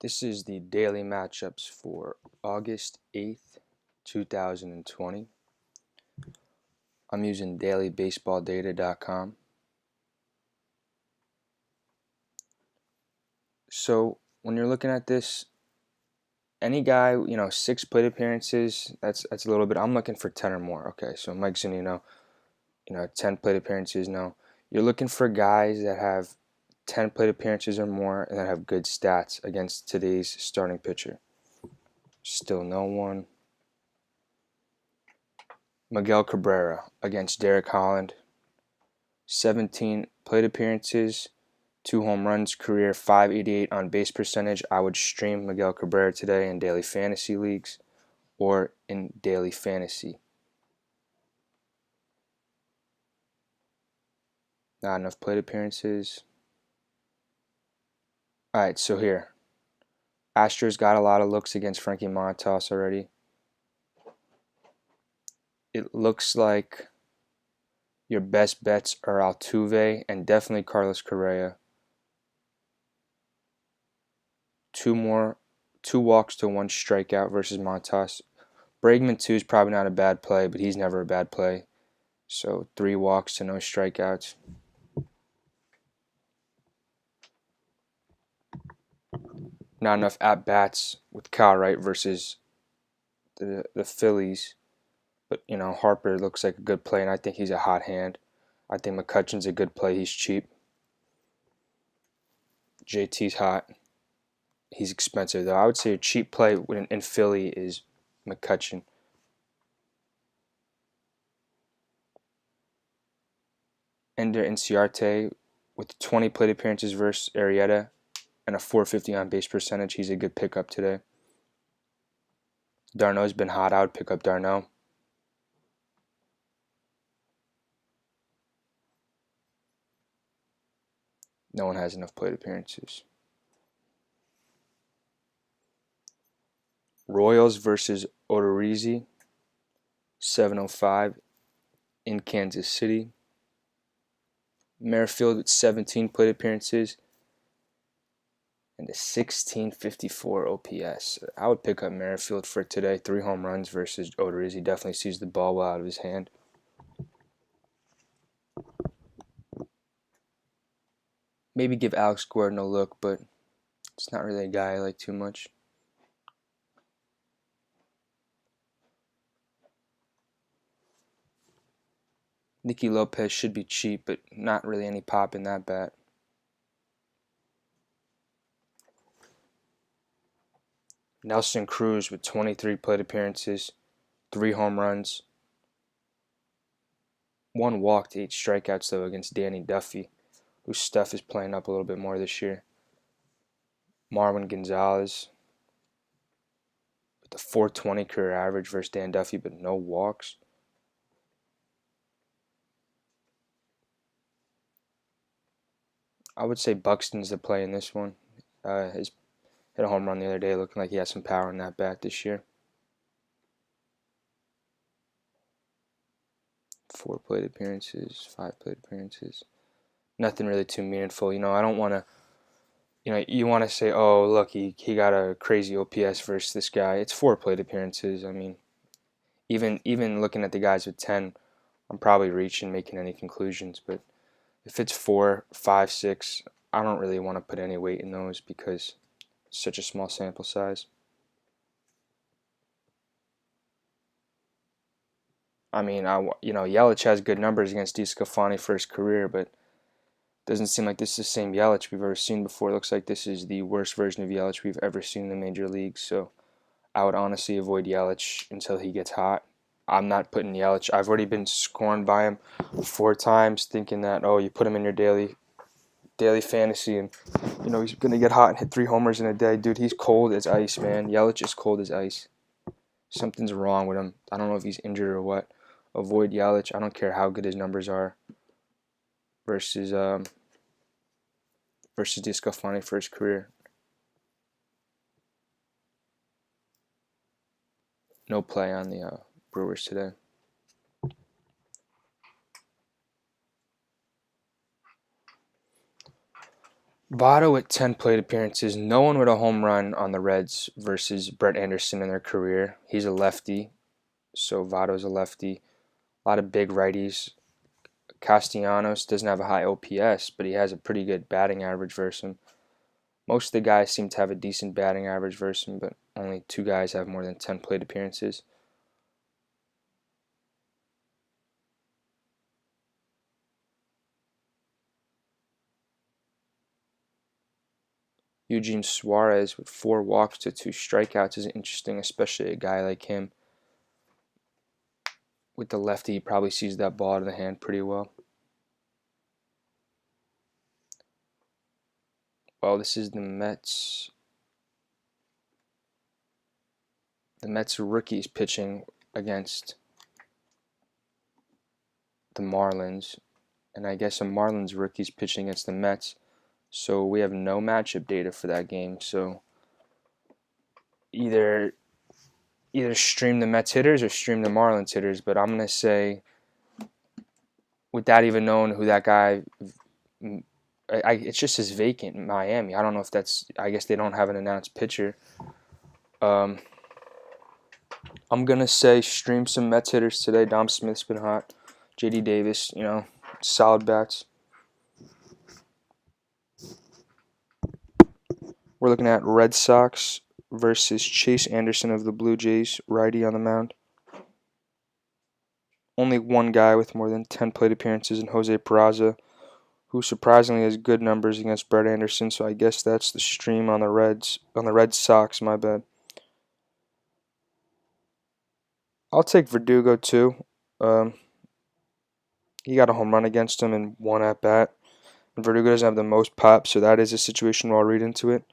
This is the daily matchups for August 8th, 2020. I'm using dailybaseballdata.com. So when you're looking at this, any guy, 6 plate appearances, that's a little bit. I'm looking for 10 or more. Okay, so Mike Zunino, 10 plate appearances. No, you're looking for guys that have 10 plate appearances or more and that have good stats against today's starting pitcher. Still no one. Miguel Cabrera against Derek Holland. 17 plate appearances, 2 home runs, career .588 on base percentage. I would stream Miguel Cabrera today in daily fantasy leagues or in daily fantasy. Not enough plate appearances. Alright, so here. Astros got a lot of looks against Frankie Montas already. It looks like your best bets are Altuve and definitely Carlos Correa. 2 walks to 1 strikeout versus Montas. Bregman 2 is probably not a bad play, but he's never a bad play. So 3 walks to no strikeouts. Not enough at-bats with Kyle Wright versus the Phillies. But, Harper looks like a good play, and I think he's a hot hand. I think McCutchen's a good play. He's cheap. JT's hot. He's expensive, though. I would say a cheap play in Philly is McCutchen. Ender Inciarte with 20 plate appearances versus Arrieta and a .450 on base percentage. He's a good pickup today. Darno's been hot. I would pick up Darno. No one has enough plate appearances. Royals versus Odorizzi, 7:05 in Kansas City. Merrifield with 17 plate appearances and a 1654 OPS. I would pick up Merrifield for today. 3 home runs versus Odorizzi. Definitely sees the ball well out of his hand. Maybe give Alex Gordon a look, but it's not really a guy I like too much. Nicky Lopez should be cheap, but not really any pop in that bat. Nelson Cruz with 23 plate appearances, 3 home runs, 1 walk to 8 strikeouts, though, against Danny Duffy, whose stuff is playing up a little bit more this year. Marwin Gonzalez with a .420 career average versus Dan Duffy, but no walks. I would say Buxton's the play in this one. He's hit a home run the other day, looking like he has some power in that bat this year. 4 plate appearances, 5 plate appearances. Nothing really too meaningful. I don't want to, you want to say, oh, look, he got a crazy OPS versus this guy. It's 4 plate appearances. I mean, even looking at the guys with 10, I'm probably reaching making any conclusions. But if it's 4, 5, 6, I don't really want to put any weight in those because it's such a small sample size. I mean, Yelich has good numbers against DeSclafani for his career, but doesn't seem like this is the same Yelich we've ever seen before. It looks like this is the worst version of Yelich we've ever seen in the major leagues. So I would honestly avoid Yelich until he gets hot. I'm not putting Yelich. I've already been scorned by him 4 times, thinking that you put him in your daily fantasy and he's gonna get hot and hit 3 homers in a day. Dude, he's cold as ice, man. Yelich is cold as ice. Something's wrong with him. I don't know if he's injured or what. Avoid Yelich. I don't care how good his numbers are versus DeSclafani for his career. No play on the Brewers today. Votto with 10 plate appearances. No one with a home run on the Reds versus Brett Anderson in their career. He's a lefty, so Votto's a lefty. A lot of big righties. Castellanos doesn't have a high OPS, but he has a pretty good batting average versus him. Most of the guys seem to have a decent batting average versus him, but only 2 guys have more than 10 plate appearances. Eugene Suarez with 4 walks to 2 strikeouts is interesting, especially a guy like him. With the lefty, he probably sees that ball out of the hand pretty well. Well, this is the Mets. The Mets rookies pitching against the Marlins. And I guess the Marlins rookies pitching against the Mets. So we have no matchup data for that game. So either stream the Mets hitters or stream the Marlins hitters. But I'm gonna say, without even knowing who that guy, it just says vacant in Miami. I don't know if that's. I guess they don't have an announced pitcher. I'm gonna say stream some Mets hitters today. Dom Smith's been hot. J.D. Davis, solid bats. We're looking at Red Sox versus Chase Anderson of the Blue Jays, righty on the mound. Only one guy with more than 10 plate appearances in Jose Peraza, who surprisingly has good numbers against Brett Anderson, so I guess that's the stream on the Red Sox, my bad. I'll take Verdugo too. He got a home run against him in one at bat. And Verdugo doesn't have the most pop, so that is a situation where I'll read into it.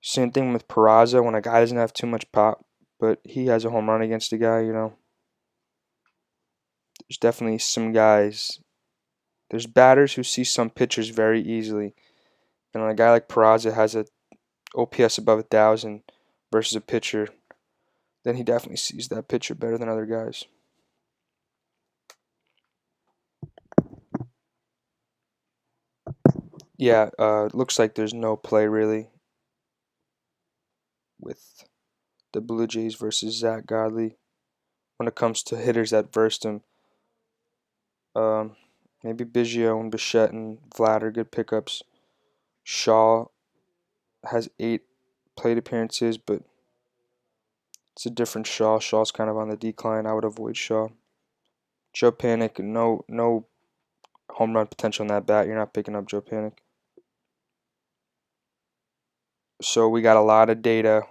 Same thing with Peraza when a guy doesn't have too much pop, but he has a home run against a guy, There's definitely some guys. There's batters who see some pitchers very easily. And when a guy like Peraza has a OPS above 1,000 versus a pitcher, then he definitely sees that pitcher better than other guys. Yeah, looks like there's no play really with the Blue Jays versus Zach Godley when it comes to hitters that versed him. Maybe Biggio and Bichette and Vlad are good pickups. Shaw has 8 plate appearances, but it's a different Shaw. Shaw's kind of on the decline. I would avoid Shaw. Joe Panic, no home run potential in that bat. You're not picking up Joe Panic. So we got a lot of data.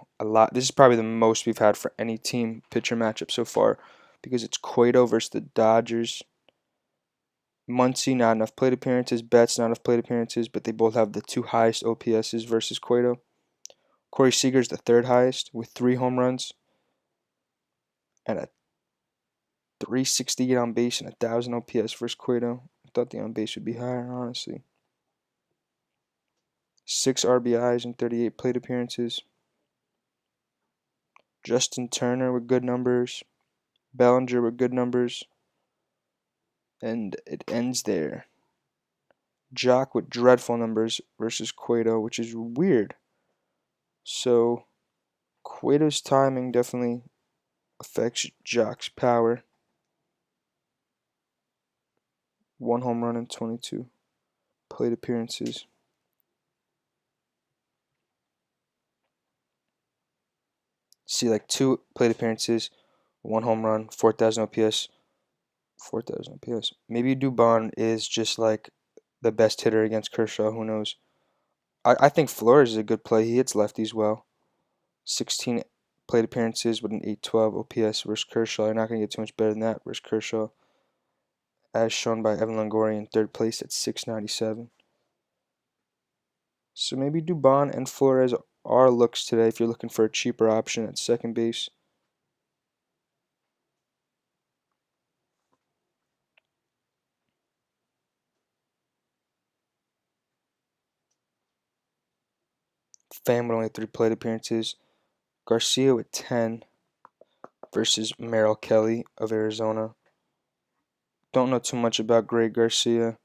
This is probably the most we've had for any team pitcher matchup so far because it's Cueto versus the Dodgers. Muncy, not enough plate appearances. Betts, not enough plate appearances, but they both have the 2 highest OPSs versus Cueto. Corey Seager's the 3rd highest with 3 home runs and a 360 get on base and 1,000 OPS versus Cueto. I thought the on base would be higher, honestly. 6 RBIs and 38 plate appearances. Justin Turner with good numbers. Bellinger with good numbers. And it ends there. Jock with dreadful numbers versus Cueto, which is weird. So Cueto's timing definitely affects Jock's power. 1 home run and 22 plate appearances. See, like 2 plate appearances, 1 home run, 4,000 OPS. 4,000 OPS. Maybe Dubon is just like the best hitter against Kershaw. Who knows? I think Flores is a good play. He hits lefties well. 16 plate appearances with an 812 OPS versus Kershaw. You're not going to get too much better than that versus Kershaw. As shown by Evan Longoria in 3rd place at 697. So maybe Dubon and Flores are looks today if you're looking for a cheaper option at second base. Pham with only 3 plate appearances. Garcia with 10 versus Merrill Kelly of Arizona. Don't know too much about Greg Garcia,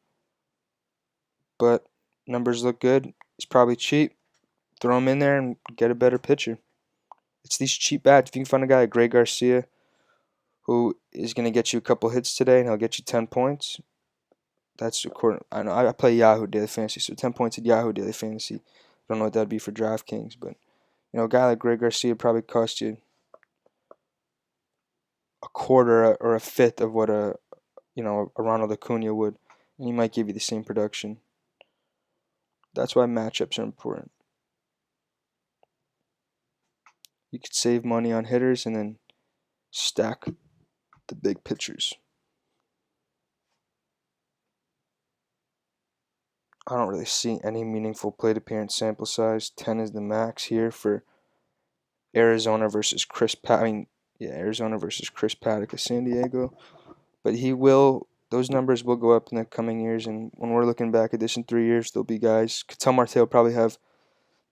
but Numbers look good. He's probably cheap. Throw him in there and get a better pitcher. It's these cheap bats. If you can find a guy like Greg Garcia who is going to get you a couple hits today and he'll get you 10 points, that's according. I know I play Yahoo Daily Fantasy, so 10 points at Yahoo Daily Fantasy. I don't know what that'd be for DraftKings, but a guy like Greg Garcia probably cost you a quarter or a fifth of what a Ronald Acuna would, and he might give you the same production. That's why matchups are important. You could save money on hitters and then stack the big pitchers. I don't really see any meaningful plate appearance sample size. 10 is the max here for Arizona versus Chris Arizona versus Chris Paddock of San Diego. But those numbers will go up in the coming years, and when we're looking back at this in 3 years, there'll be guys. Ketel Marte will probably have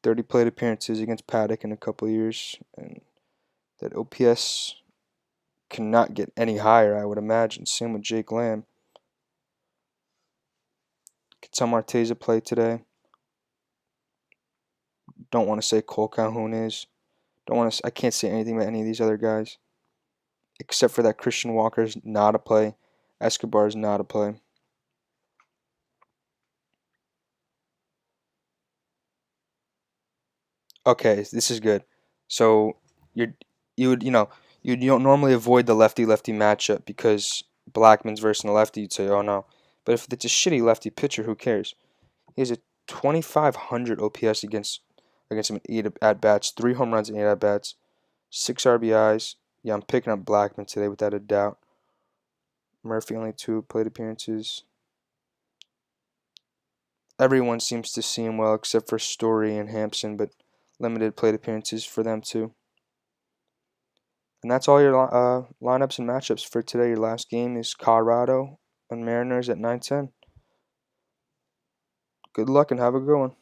30 plate appearances against Paddock in a couple of years, and that OPS cannot get any higher, I would imagine. Same with Jake Lamb. Ketel Marte's a play today. Don't want to say Cole Calhoun is. I can't say anything about any of these other guys, except for that Christian Walker's not a play. Escobar's not a play. Okay, this is good. So you don't normally avoid the lefty-lefty matchup because Blackman's versus a lefty. You'd say, oh no, but if it's a shitty lefty pitcher, who cares? He has a 2,500 OPS against him in 8 at bats, 3 home runs in 8 at bats, 6 RBIs. Yeah, I'm picking up Blackman today without a doubt. Murphy only 2 plate appearances. Everyone seems to see him well except for Story and Hampson, but limited plate appearances for them too. And that's all your lineups and matchups for today. Your last game is Colorado and Mariners at 9:10. Good luck and have a good one.